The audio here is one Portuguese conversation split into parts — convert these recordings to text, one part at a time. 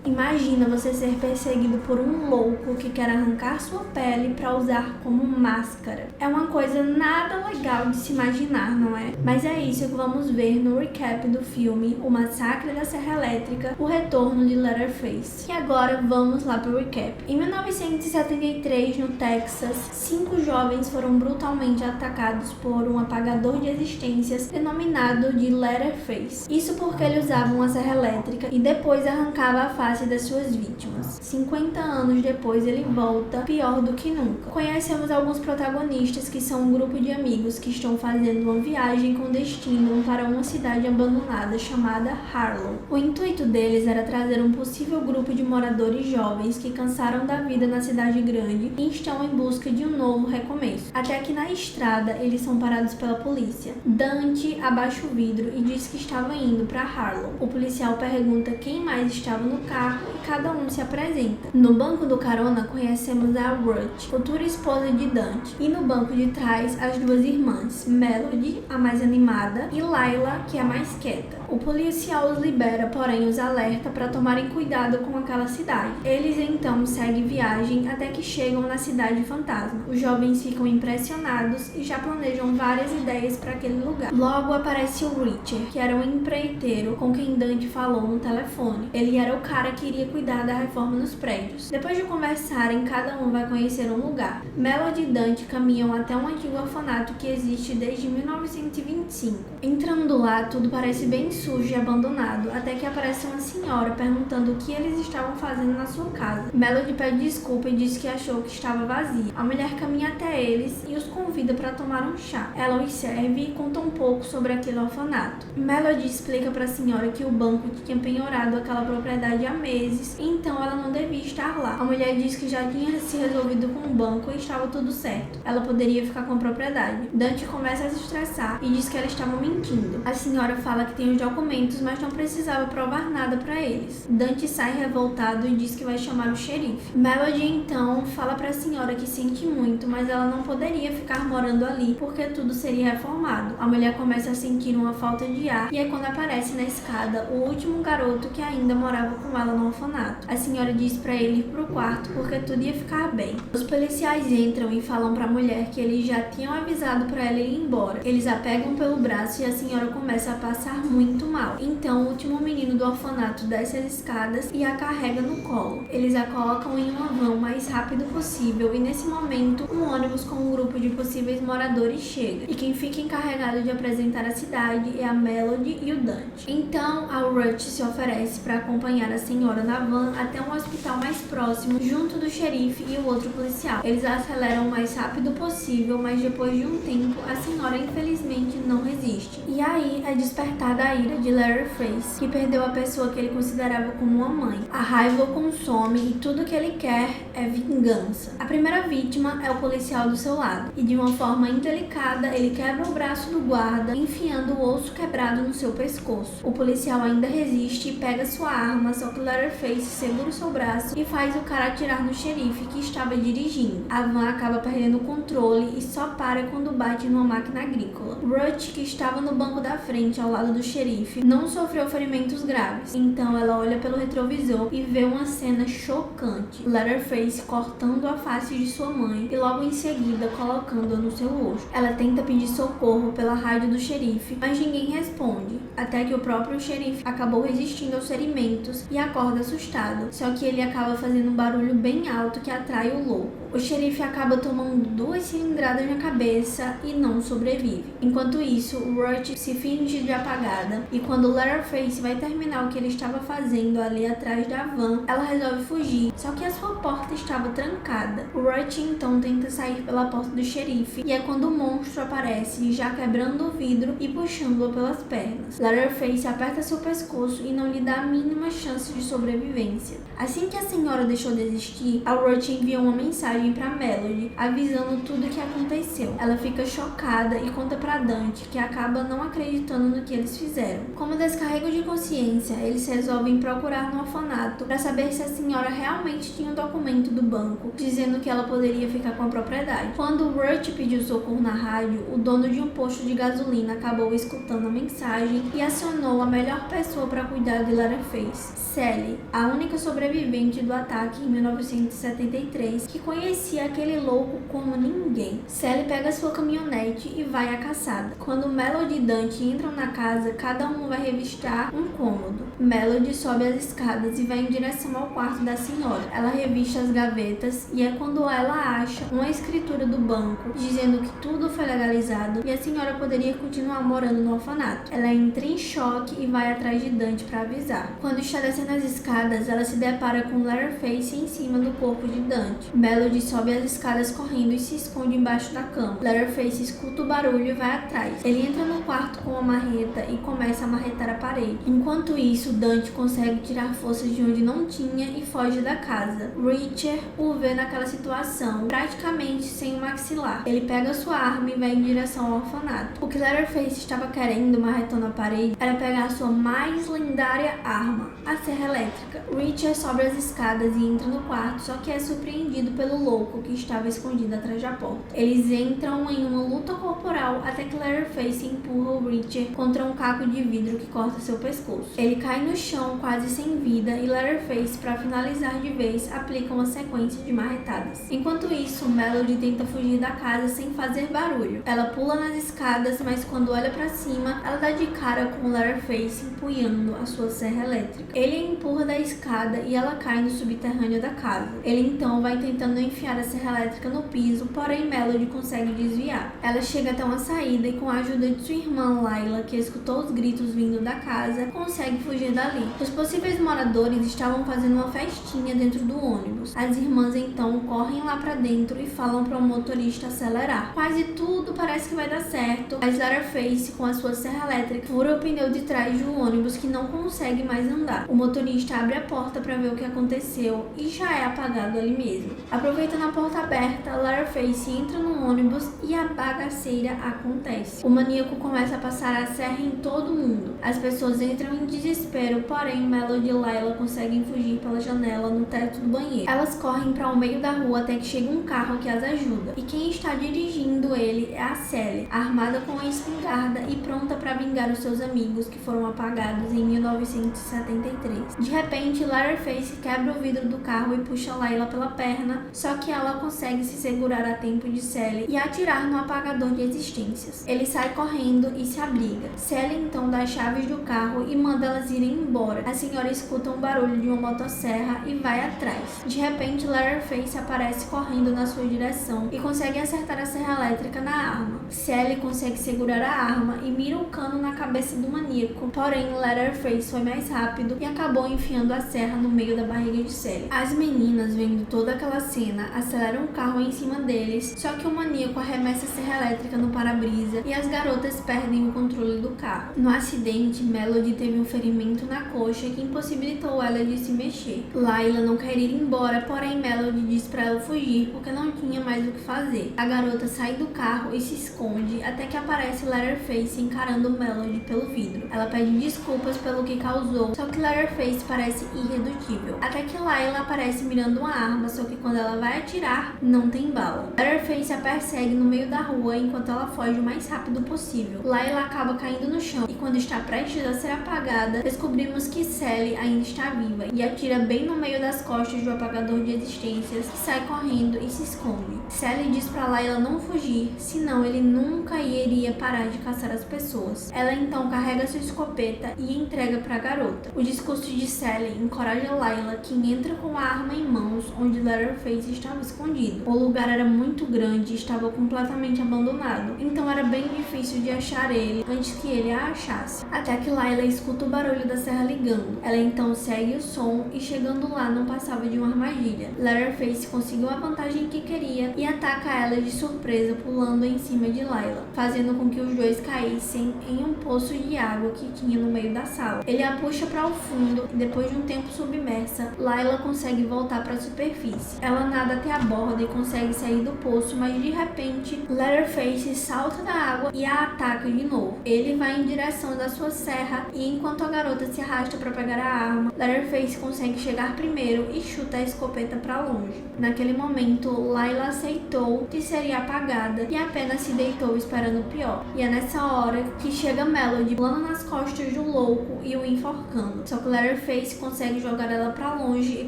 Imagina você ser perseguido por um louco que quer arrancar sua pele para usar como máscara. É uma coisa nada legal de se imaginar, não é? Mas é isso que vamos ver no recap do filme O Massacre da Serra Elétrica, O Retorno de Leatherface. E agora vamos lá pro recap. Em 1973, no Texas, 5 jovens foram brutalmente atacados por um apagador de existências denominado de Leatherface. Isso porque ele usava uma serra elétrica e depois arrancava a face das suas vítimas. 50 anos depois ele volta, pior do que nunca. Conhecemos alguns protagonistas que são um grupo de amigos que estão fazendo uma viagem com destino para uma cidade abandonada chamada Harlow. O intuito deles era trazer um possível grupo de moradores jovens que cansaram da vida na cidade grande e estão em busca de um novo recomeço. Até que na estrada eles são parados pela polícia. Dante abaixa o vidro e diz que estava indo para Harlow. O policial pergunta quem mais estava no carro e cada um se apresenta. No banco do carona conhecemos a Ruth, futura esposa de Dante, e no banco de trás as duas irmãs, Melody, a mais animada, e Layla, que é a mais quieta. O policial os libera, porém os alerta para tomarem cuidado com aquela cidade. Eles então seguem viagem até que chegam na cidade fantasma. Os jovens ficam impressionados e já planejam várias ideias para aquele lugar. Logo aparece o Richard, que era um empreiteiro com quem Dante falou no telefone. Ele era o cara que iria cuidar da reforma nos prédios. Depois de conversarem, cada um vai conhecer um lugar. Melody e Dante caminham até um antigo orfanato que existe desde 1925. Entrando lá, tudo parece bem sujo e abandonado, até que aparece uma senhora perguntando o que eles estavam fazendo na sua casa. Melody pede desculpa e diz que achou que estava vazia. A mulher caminha até eles e os convida para tomar um chá. Ela os serve e conta um pouco sobre aquele orfanato. Melody explica para a senhora que o banco tinha penhorado aquela propriedade há meses, então ela não devia estar lá. A mulher diz que já tinha se resolvido com o banco e estava tudo certo. Ela poderia ficar com a propriedade. Dante começa a se estressar e diz que ela estava mentindo. A senhora fala que tem os documentos, mas não precisava provar nada para eles. Dante sai revoltado e diz que vai chamar o xerife. Melody então fala para a senhora que sente muito, mas ela não poderia ficar morando ali porque tudo seria reformado. A mulher começa a sentir uma falta de ar e é quando aparece na escada o último garoto que ainda morava com ela no orfanato. A senhora diz para ele ir pro quarto porque tudo ia ficar bem. Os policiais entram e falam para a mulher que eles já tinham avisado para ela ir embora. Eles a pegam pelo braço e a senhora começa a passar muito mal. Então o último menino do orfanato desce as escadas e a carrega no colo. Eles a colocam em uma van o mais rápido possível e nesse momento um ônibus com um grupo de possíveis moradores chega. E quem fica encarregado de apresentar a cidade é a Melody e o Dante. Então a Ruth se oferece para acompanhar a senhora na van até um hospital mais próximo junto do xerife e o outro policial. Eles aceleram o mais rápido possível, mas depois de um tempo a senhora infelizmente não resiste. E aí é despertada a ira de Leatherface, que perdeu a pessoa que ele considerava como uma mãe. A raiva o consome e tudo que ele quer é vingança. A primeira vítima é o policial do seu lado e de uma forma indelicada ele quebra o braço do guarda, enfiando o osso quebrado no seu pescoço. O policial ainda resiste e pega sua arma, só que Leatherface segura o seu braço e faz o cara atirar no xerife que estava dirigindo. A van acaba perdendo o controle e só para quando bate numa máquina agrícola. Ruth, que estava no banco da frente ao lado do xerife, não sofreu ferimentos graves, então ela olha pelo retrovisor e vê uma cena chocante. Leatherface cortando a face de sua mãe e logo em seguida colocando-a no seu rosto. Ela tenta pedir socorro pela rádio do xerife, mas ninguém responde, até que o próprio xerife acabou resistindo aos ferimentos e acorda assustado, só que ele acaba fazendo um barulho bem alto que atrai o louco. O xerife acaba tomando 2 cilindradas na cabeça e não sobrevive. Enquanto isso, Ruth se finge de apagada e quando Leatherface vai terminar o que ele estava fazendo ali atrás da van, ela resolve fugir, só que a sua porta estava trancada. Ruth então tenta sair pela porta do xerife e é quando o monstro aparece, já quebrando o vidro e puxando-a pelas pernas. Leatherface aperta seu pescoço e não lhe dá a mínima chance de sobrevivência. Assim que a senhora deixou de existir, a Ruth envia uma mensagem para Melody, avisando tudo o que aconteceu. Ela fica chocada e conta para Dante, que acaba não acreditando no que eles fizeram. Como descarrego de consciência, eles resolvem procurar no orfanato para saber se a senhora realmente tinha um documento do banco, dizendo que ela poderia ficar com a propriedade. Quando Ruth pediu socorro na rádio, o dono de um posto de gasolina acabou escutando a mensagem e acionou a melhor pessoa para cuidar de Leatherface, Sally, Sally, a única sobrevivente do ataque em 1973, que conhecia aquele louco como ninguém. Sally pega sua caminhonete e vai à caçada. Quando Melody e Dante entram na casa, cada um vai revistar um cômodo. Melody sobe as escadas e vai em direção ao quarto da senhora. Ela revista as gavetas e é quando ela acha uma escritura do banco dizendo que tudo foi legalizado e a senhora poderia continuar morando no orfanato. Ela entra em choque e vai atrás de Dante para avisar. Quando está descendo as escadas, ela se depara com Leatherface em cima do corpo de Dante. Melody sobe as escadas correndo e se esconde embaixo da cama. Leatherface escuta o barulho e vai atrás. Ele entra no quarto com uma marreta e começa a marretar a parede. Enquanto isso, Dante consegue tirar forças de onde não tinha e foge da casa. Richard o vê naquela situação, praticamente sem o maxilar. Ele pega sua arma e vai em direção ao orfanato. O que Leatherface estava querendo, marretando a parede, era pegar a sua mais lendária arma, a serra elétrica. Richard sobe as escadas e entra no quarto, só que é surpreendido pelo louco que estava escondido atrás da porta. Eles entram em uma luta corporal até que Leatherface empurra o Richard contra um caco de vidro que corta seu pescoço. Ele cai no chão quase sem vida e Leatherface, para finalizar de vez, aplica uma sequência de marretadas. Enquanto isso, Melody tenta fugir da casa sem fazer barulho. Ela pula nas escadas, mas quando olha para cima, ela dá de cara com Leatherface empunhando a sua serra elétrica. Ele a empurra da escada e ela cai no subterrâneo da casa. Ele então vai tentando enfiar a serra elétrica no piso, porém Melody consegue desviar. Ela chega até uma saída e, com a ajuda de sua irmã Layla, que escutou os gritos vindo da casa, consegue fugir dali. Os possíveis moradores estavam fazendo uma festinha dentro do ônibus. As irmãs então correm lá pra dentro e falam para o motorista acelerar. Quase tudo parece que vai dar certo, mas Leatherface, com a sua serra elétrica, fura o pneu de trás de um ônibus que não consegue mais andar. O motorista abre a porta para ver o que aconteceu e já é apagado ali mesmo. Aproveitando a porta aberta, Leatherface entra no ônibus e a bagaceira acontece. O maníaco começa a passar a serra em todo mundo. As pessoas entram em desespero, porém Melody e Layla conseguem fugir pela janela no teto do banheiro. Elas correm para o meio da rua até que chega um carro que as ajuda. E quem está dirigindo ele é a Sally, armada com a espingarda e pronta para vingar os seus amigos que foram apagados em 1973. De repente, Leatherface quebra o vidro do carro e puxa Layla pela perna, só que ela consegue se segurar a tempo de Sally e atirar no apagador de existências. Ele sai correndo e se abriga. Sally então dá as chaves do carro e manda elas irem embora. A senhora escuta um barulho de uma motosserra e vai atrás. De repente, Leatherface aparece correndo na sua direção e consegue acertar a serra elétrica na arma. Sally consegue segurar a arma e mira o cano na cabeça do maníaco, porém Leatherface foi mais rápido e acabou enfiando a serra no meio da barriga de Sally. As meninas, vendo toda aquela cena, aceleram o carro em cima deles, só que o maníaco arremessa a serra elétrica no para-brisa e as garotas perdem o controle do carro. No acidente, Melody teve um ferimento na coxa que impossibilitou ela de se mexer. Layla não quer ir embora, porém Melody diz para ela fugir porque não tinha mais o que fazer. A garota sai do carro e se esconde até que aparece Leatherface encarando Melody pelo vidro. Ela pede desculpas pelo que causou, só que Leatherface parece irredutível. Até que Layla aparece mirando uma arma, só que quando ela vai atirar, não tem bala. Leatherface a persegue no meio da rua enquanto ela foge o mais rápido possível. Layla acaba caindo no chão e, quando está prestes a ser apagada, descobrimos que Sally ainda está viva e atira bem no meio das costas do apagador de existências, que sai correndo e se esconde. Sally diz para Layla não fugir, senão ele nunca iria parar de caçar as pessoas. Ela então carrega sua escopeta e entrega para a garota. O discurso de Sally encoraja Layla, que entra com a arma em mãos onde Leatherface estava escondido. O lugar era muito grande e estava completamente abandonado, então era bem difícil de achar ele antes que ele a achasse. Até que Layla escuta o barulho da serra ligando. Ela então segue o som e, chegando lá, não passava de uma armadilha. Leatherface conseguiu a vantagem que queria e ataca ela de surpresa, pulando em cima de Layla, fazendo com que os dois caíssem em um poço de água que tinha no meio da sala. Ele a puxa para o fundo e, depois de um tempo submersa, Layla consegue voltar para a superfície. Ela nada até a borda e consegue sair do poço, mas de repente Leatherface salta da água e a ataca de novo. Ele vai em direção direção da sua serra e enquanto a garota se arrasta para pegar a arma, Leatherface consegue chegar primeiro e chuta a escopeta para longe. Naquele momento, Layla aceitou que seria apagada e apenas se deitou esperando o pior. E é nessa hora que chega Melody pulando nas costas do louco e o enforcando. Só que Leatherface consegue jogar ela para longe e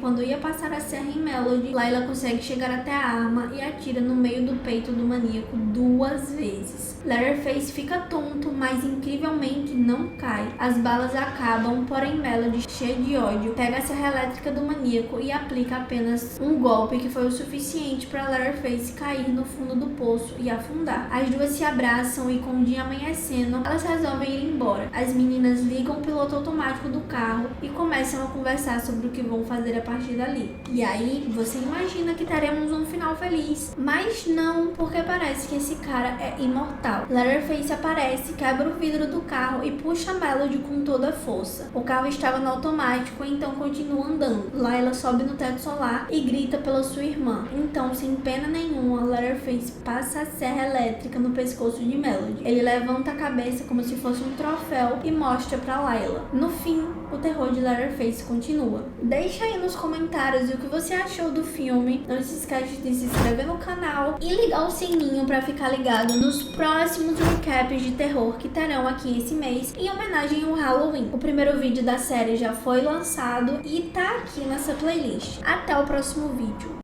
quando ia passar a serra em Melody, Layla consegue chegar até a arma e atira no meio do peito do maníaco 2 vezes. Leatherface fica tonto, mas incrivelmente não cai. As balas acabam, porém Melody, cheia de ódio, pega a serra elétrica do maníaco e aplica apenas um golpe que foi o suficiente para Leatherface cair no fundo do poço e afundar. As duas se abraçam e com o dia amanhecendo, elas resolvem ir embora. As meninas ligam o piloto automático do carro e começam a conversar sobre o que vão fazer a partir dali. E aí, você imagina que teremos um final feliz, mas não, porque parece que esse cara é imortal. Leatherface aparece, quebra o vidro do carro e puxa Melody com toda a força. O carro estava no automático, então continua andando. Layla sobe no teto solar e grita pela sua irmã. Então, sem pena nenhuma, Leatherface passa a serra elétrica no pescoço de Melody. Ele levanta a cabeça como se fosse um troféu e mostra pra Layla. No fim, o terror de Leatherface continua. Deixa aí nos comentários o que você achou do filme. Não se esquece de se inscrever no canal e ligar o sininho pra ficar ligado nos próximos recaps de terror que terão aqui esse mês em homenagem ao Halloween. O primeiro vídeo da série já foi lançado e tá aqui nessa playlist. Até o próximo vídeo.